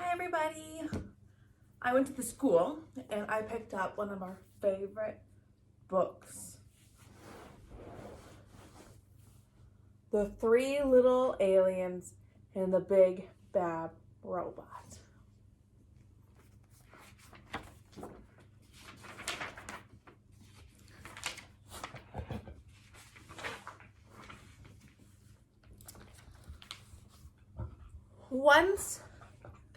Hi everybody! I went to the school and I picked up one of our favorite books. The Three Little Aliens and the Big Bad Robot. Once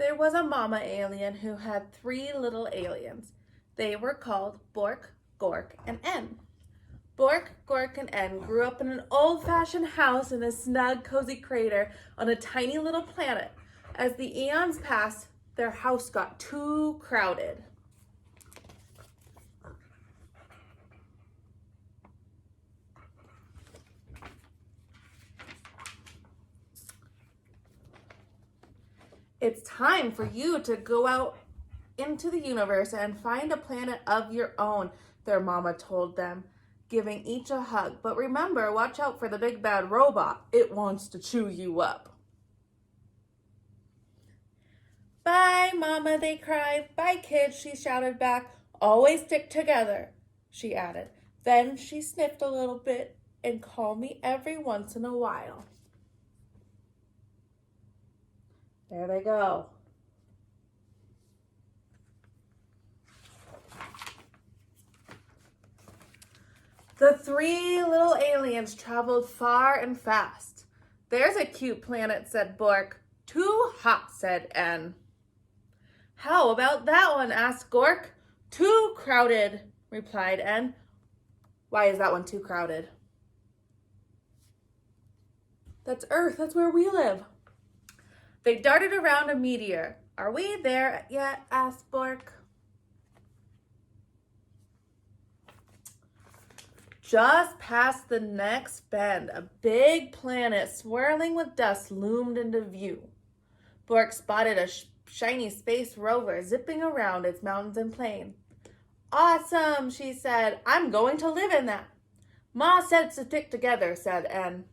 there was a mama alien who had three little aliens. They were called Bork, Gork, and En. Bork, Gork, and En grew up in an old-fashioned house in a snug, cozy crater on a tiny little planet. As the eons passed, their house got too crowded. It's time for you to go out into the universe and find a planet of your own, their mama told them, giving each a hug. But remember, watch out for the big bad robot. It wants to chew you up. Bye, Mama, they cried. Bye, kids, she shouted back. Always stick together, she added. Then she sniffed a little bit and call me every once in a while. There they go. The three little aliens traveled far and fast. There's a cute planet, said Bork. Too hot, said En. How about that one, asked Gork. Too crowded, replied En. Why is that one too crowded? That's Earth, that's where we live. They darted around a meteor. Are we there yet? Asked Bork. Just past the next bend, a big planet swirling with dust loomed into view. Bork spotted a shiny space rover zipping around its mountains and plain. Awesome, she said. I'm going to live in that. Ma said to stick together, said En.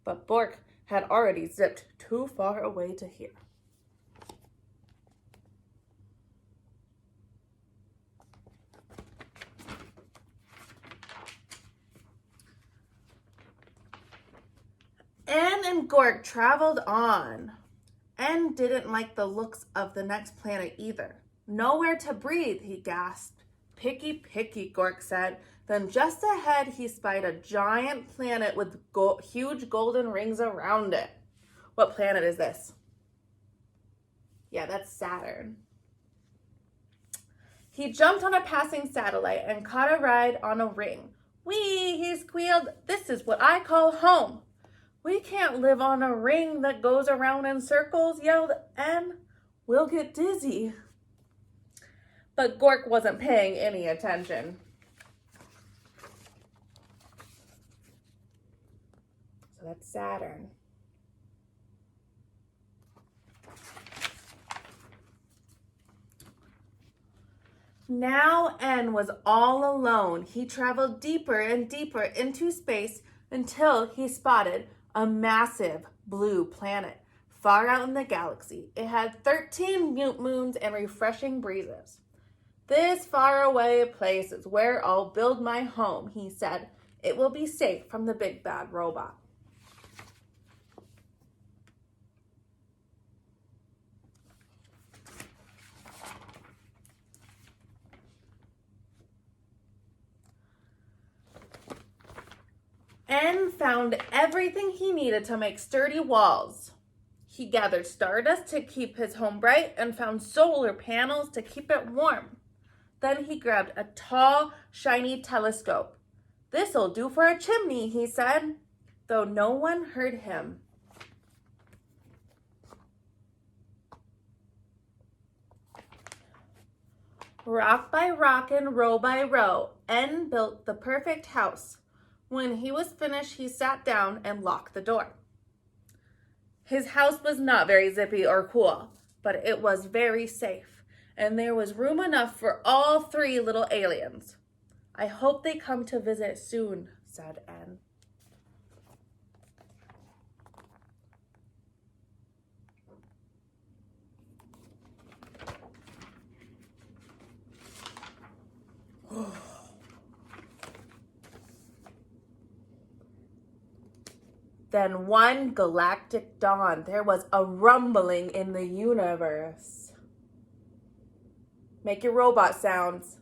But Bork had already zipped too far away to hear. En and Gork traveled on. En didn't like the looks of the next planet either. Nowhere to breathe, he gasped. Picky, picky, Gork said. Then just ahead, he spied a giant planet with huge golden rings around it. What planet is this? Yeah, that's Saturn. He jumped on a passing satellite and caught a ride on a ring. Whee, he squealed. This is what I call home. We can't live on a ring that goes around in circles, yelled En. We'll get dizzy. But Gork wasn't paying any attention. So that's Saturn. Now En was all alone. He traveled deeper and deeper into space until he spotted a massive blue planet far out in the galaxy. It had 13 moons and refreshing breezes. This faraway place is where I'll build my home, he said. It will be safe from the big bad robot. En found everything he needed to make sturdy walls. He gathered stardust to keep his home bright and found solar panels to keep it warm. Then he grabbed a tall, shiny telescope. This'll do for a chimney, he said, though no one heard him. Rock by rock and row by row, En built the perfect house. When he was finished, he sat down and locked the door. His house was not very zippy or cool, but it was very safe, and there was room enough for all three little aliens. I hope they come to visit soon, said En. Then one galactic dawn, there was a rumbling in the universe. Make your robot sounds.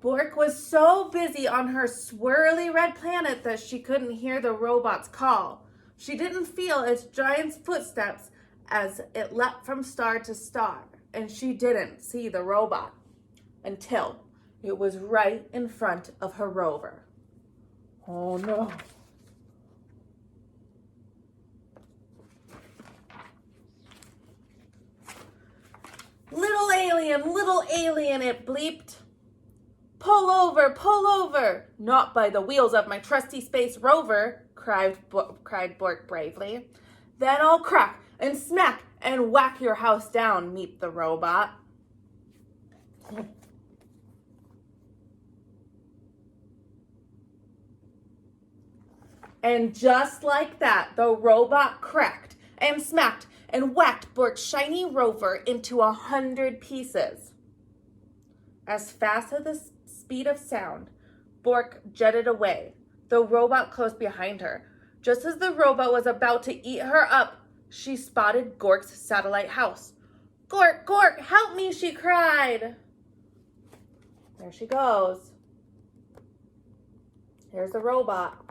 Bork was so busy on her swirly red planet that she couldn't hear the robot's call. She didn't feel its giant's footsteps as it leapt from star to star, and she didn't see the robot until it was right in front of her rover. Oh no. Little alien, it bleeped. Pull over, not by the wheels of my trusty space rover, cried Bork bravely. Then I'll crack and smack and whack your house down, meeped the robot. And just like that, the robot cracked and smacked and whacked Bork's shiny rover into 100 pieces. As fast as the speed of sound, Bork jetted away, the robot close behind her. Just as the robot was about to eat her up, she spotted Gork's satellite house. Gork, help me, she cried. There she goes. Here's the robot.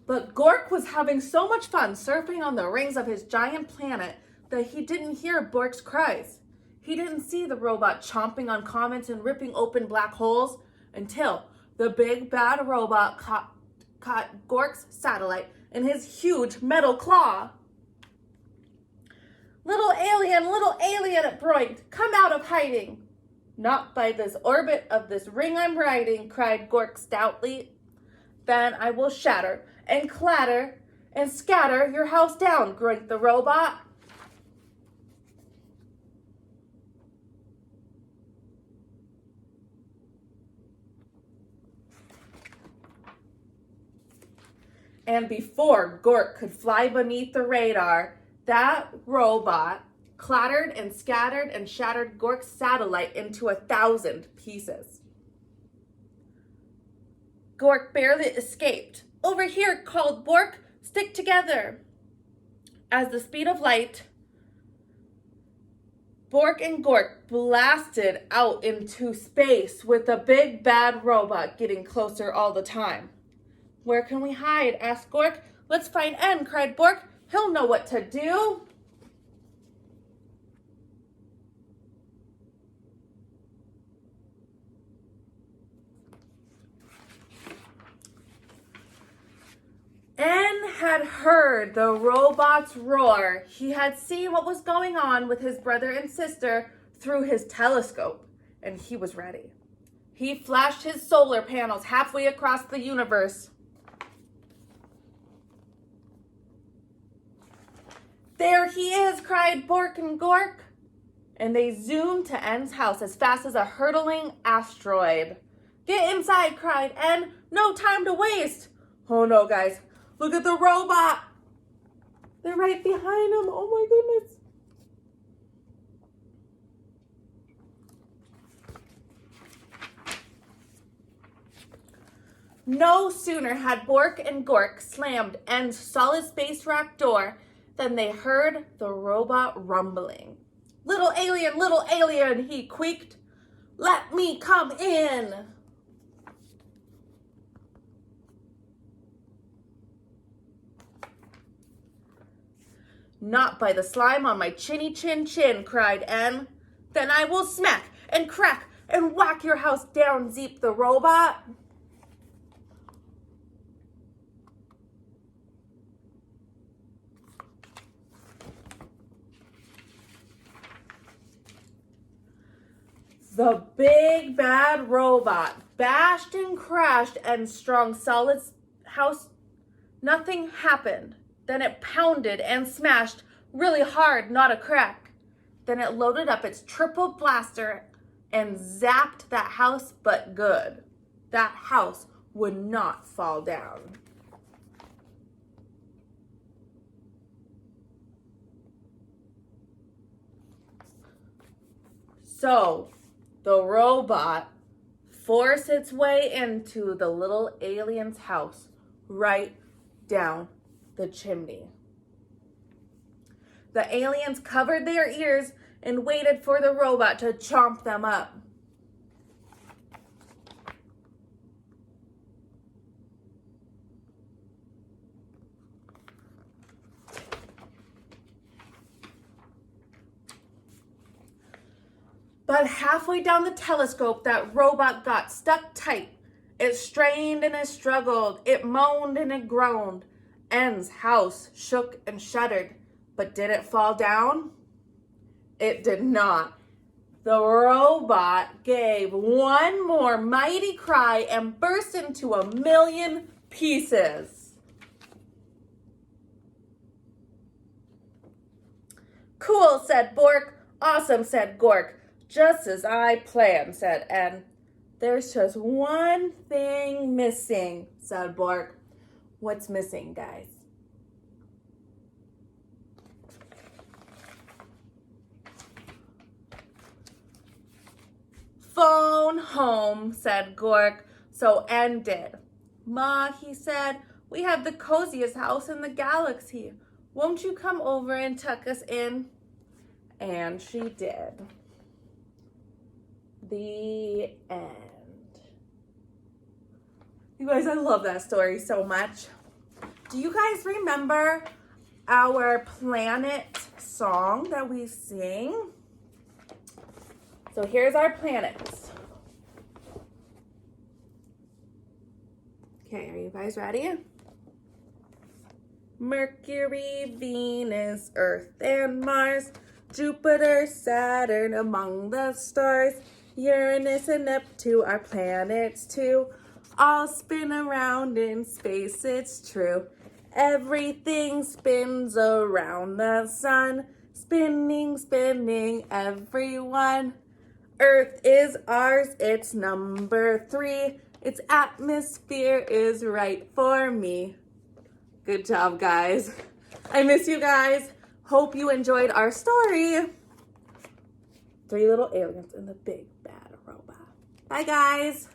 But Gork was having so much fun surfing on the rings of his giant planet that he didn't hear Bork's cries. He didn't see the robot chomping on comets and ripping open black holes until the big bad robot caught Gork's satellite in his huge metal claw. Little alien, it broinked, come out of hiding. Not by this orbit of this ring I'm riding, cried Gork stoutly. Then I will shatter and clatter and scatter your house down, groaned the robot. And before Gork could fly beneath the radar, that robot clattered and scattered and shattered Gork's satellite into 1,000 pieces. Gork barely escaped. Over here, called Bork, stick together. As the speed of light, Bork and Gork blasted out into space with the big bad robot getting closer all the time. Where can we hide? Asked Gork. Let's find N, cried Bork. He'll know what to do. N had heard the robot's roar. He had seen what was going on with his brother and sister through his telescope, and he was ready. He flashed his solar panels halfway across the universe. There he is, cried Bork and Gork. And they zoomed to N's house as fast as a hurtling asteroid. Get inside, cried N. No time to waste. Oh no, guys. Look at the robot. They're right behind him. Oh my goodness. No sooner had Bork and Gork slammed N's solid space rock door than they heard the robot rumbling. Little alien, he quaked. Let me come in. Not by the slime on my chinny chin, cried N. Then I will smack and crack and whack your house down, zeeped the robot. The big bad robot bashed and crashed and strung solid house. Nothing happened. Then it pounded and smashed really hard, not a crack. Then it loaded up its triple blaster and zapped that house, but good. That house would not fall down. So the robot forced its way into the little alien's house right down the chimney. The aliens covered their ears and waited for the robot to chomp them up. But halfway down the telescope, that robot got stuck tight. It strained and it struggled. It moaned and it groaned. N's house shook and shuddered. But did it fall down? It did not. The robot gave one more mighty cry and burst into a million pieces. Cool, said Bork. Awesome, said Gork. Just as I planned, said N. There's just one thing missing, said Bork. What's missing, guys? Phone home, said Gork. So N did. Ma, he said, we have the coziest house in the galaxy. Won't you come over and tuck us in? And she did. The end. You guys, I love that story so much. Do you guys remember our planet song that we sing? So here's our planets. Okay, are you guys ready? Mercury, Venus, Earth, and Mars, Jupiter, Saturn among the stars, Uranus and Neptune are planets too, all spin around in space, it's true. Everything spins around the sun, spinning, spinning, everyone. Earth is ours, it's number 3. Its atmosphere is right for me. Good job, guys. I miss you guys. Hope you enjoyed our story. 3 little aliens and the big bad robot. Bye, guys.